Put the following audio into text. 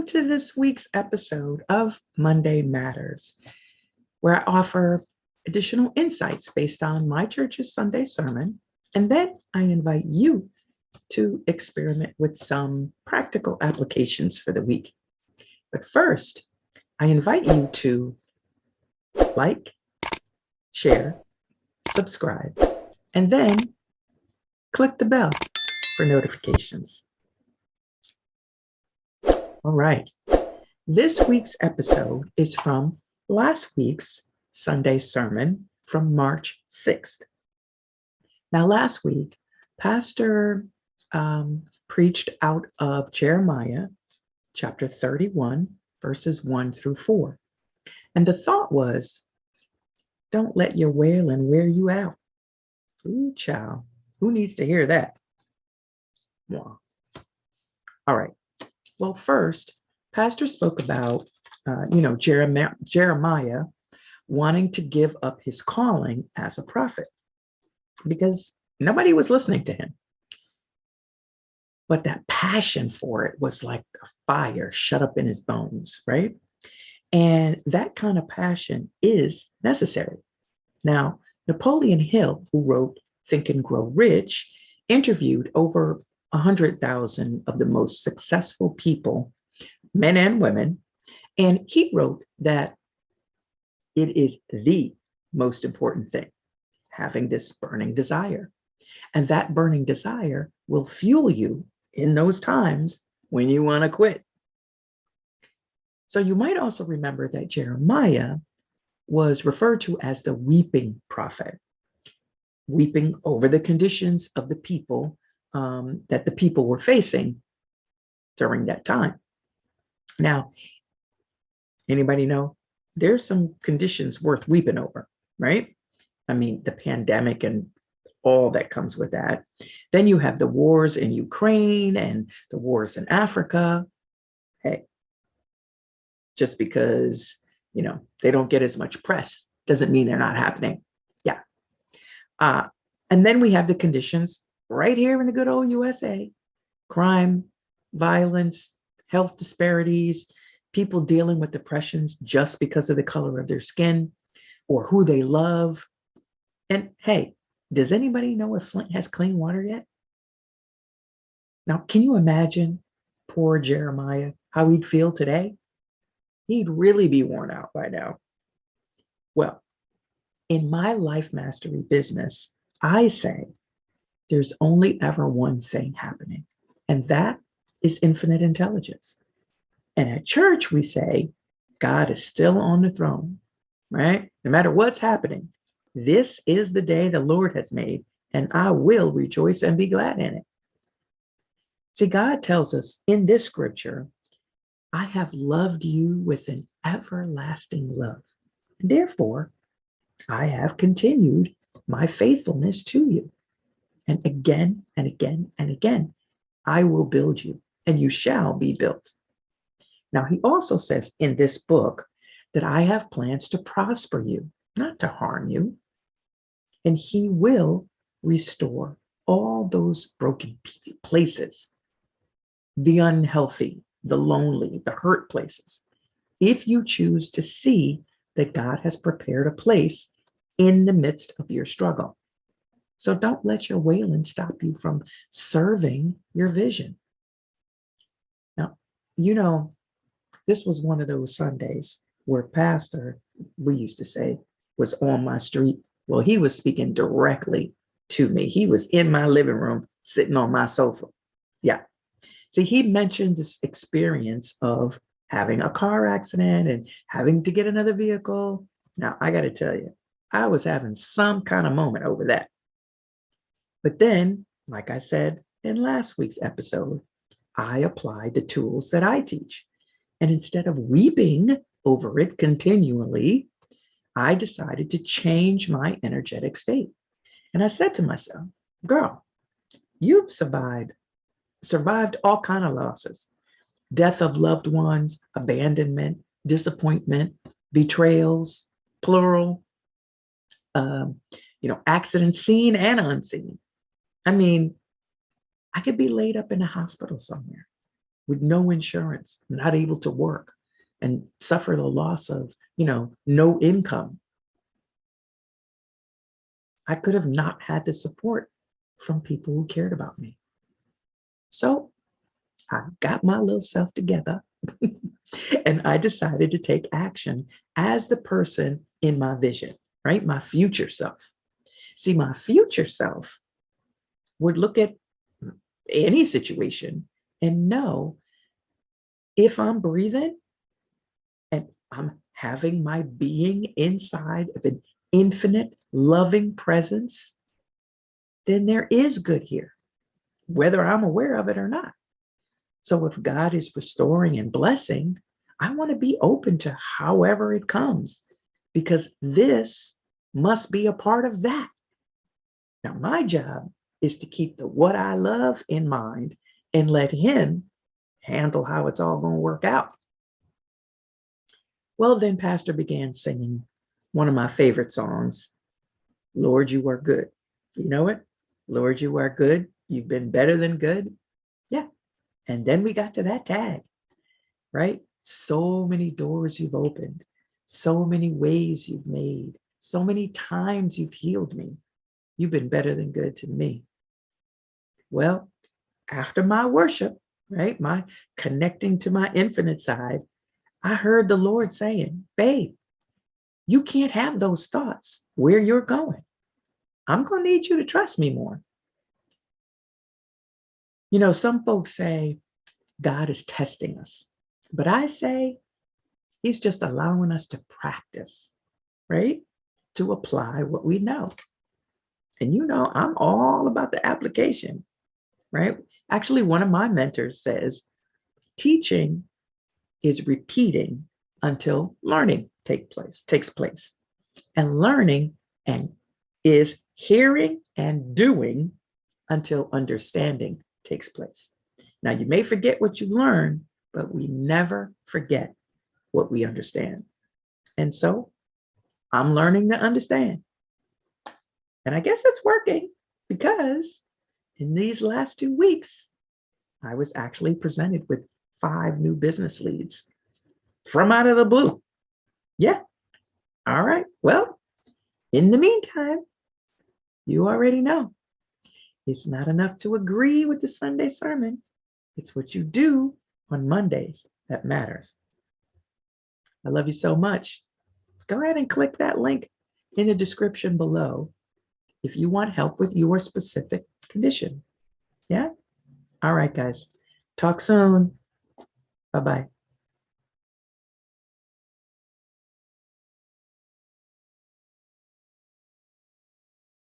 Welcome to this week's episode of Monday Matters, where I offer additional insights based on my church's Sunday sermon, and then I invite you to experiment with some practical applications for the week. But first, I invite you to like, share, subscribe, and then click the bell for notifications. All right. This week's episode is from last week's Sunday sermon from March 6th. Now, last week, Pastor preached out of Jeremiah chapter 31, verses 1 through 4. And the thought was, don't let your wailing wear you out. Ooh, child, who needs to hear that? Wow. All right. Well, first, Pastor spoke about, Jeremiah wanting to give up his calling as a prophet because nobody was listening to him. But that passion for it was like a fire shut up in his bones, right? And that kind of passion is necessary. Now, Napoleon Hill, who wrote Think and Grow Rich, interviewed over 100,000 of the most successful people, men and women, and he wrote that it is the most important thing, having this burning desire. And that burning desire will fuel you in those times when you want to quit. So you might also remember that Jeremiah was referred to as the weeping prophet, weeping over the conditions of the people that the people were facing during that time. Now, anybody know? There's some conditions worth weeping over, right? I mean, the pandemic and all that comes with that. Then you have the wars in Ukraine and the wars in Africa. Hey, just because, they don't get as much press doesn't mean they're not happening. Yeah. And then we have the conditions right here in the good old USA: crime, violence, health disparities, people dealing with depressions just because of the color of their skin or who they love. And hey, does anybody know if Flint has clean water yet? Now, can you imagine poor Jeremiah, how he'd feel today? He'd really be worn out by now. Well, in my life mastery business, I say there's only ever one thing happening, and that is infinite intelligence. And at church, we say, God is still on the throne, right? No matter what's happening, this is the day the Lord has made, and I will rejoice and be glad in it. See, God tells us in this scripture, I have loved you with an everlasting love. Therefore, I have continued my faithfulness to you. And again and again and again, I will build you, and you shall be built. Now, he also says in this book that I have plans to prosper you, not to harm you. And he will restore all those broken places, the unhealthy, the lonely, the hurt places, if you choose to see that God has prepared a place in the midst of your struggle. So don't let your wailing stop you from serving your vision. Now, this was one of those Sundays where Pastor, we used to say, was on my street. Well, he was speaking directly to me. He was in my living room, sitting on my sofa. Yeah. See, he mentioned this experience of having a car accident and having to get another vehicle. Now, I got to tell you, I was having some kind of moment over that. But then, like I said in last week's episode, I applied the tools that I teach. And instead of weeping over it continually, I decided to change my energetic state. And I said to myself, girl, you've survived all kinds of losses: death of loved ones, abandonment, disappointment, betrayals, plural, accidents seen and unseen. I mean, I could be laid up in a hospital somewhere with no insurance, not able to work, and suffer the loss of, no income. I could have not had the support from people who cared about me. So I got my little self together and I decided to take action as the person in my vision, right? My future self. See, my future self would look at any situation and know if I'm breathing and I'm having my being inside of an infinite loving presence, then there is good here, whether I'm aware of it or not. So if God is restoring and blessing, I want to be open to however it comes, because this must be a part of that. Now, my job is to keep the what I love in mind and let Him handle how it's all going to work out. Well, then Pastor began singing one of my favorite songs, Lord, You Are Good. You know it? Lord, You Are Good. You've been better than good. Yeah. And then we got to that tag, right? So many doors you've opened, so many ways you've made, so many times you've healed me. You've been better than good to me. Well, after my worship, right, my connecting to my infinite side, I heard the Lord saying, babe, you can't have those thoughts where you're going. I'm going to need you to trust me more. Some folks say God is testing us, but I say He's just allowing us to practice, right? To apply what we know. And I'm all about the application, right? Actually, one of my mentors says, teaching is repeating until learning takes place. And learning is hearing and doing until understanding takes place. Now, you may forget what you learn, but we never forget what we understand. And so I'm learning to understand. And I guess it's working, because in these last 2 weeks, I was actually presented with 5 new business leads from out of the blue. Yeah. All right. Well, in the meantime, you already know it's not enough to agree with the Sunday sermon. It's what you do on Mondays that matters. I love you so much. Go ahead and click that link in the description below if you want help with your specific condition. Yeah? All right, guys. Talk soon. Bye-bye.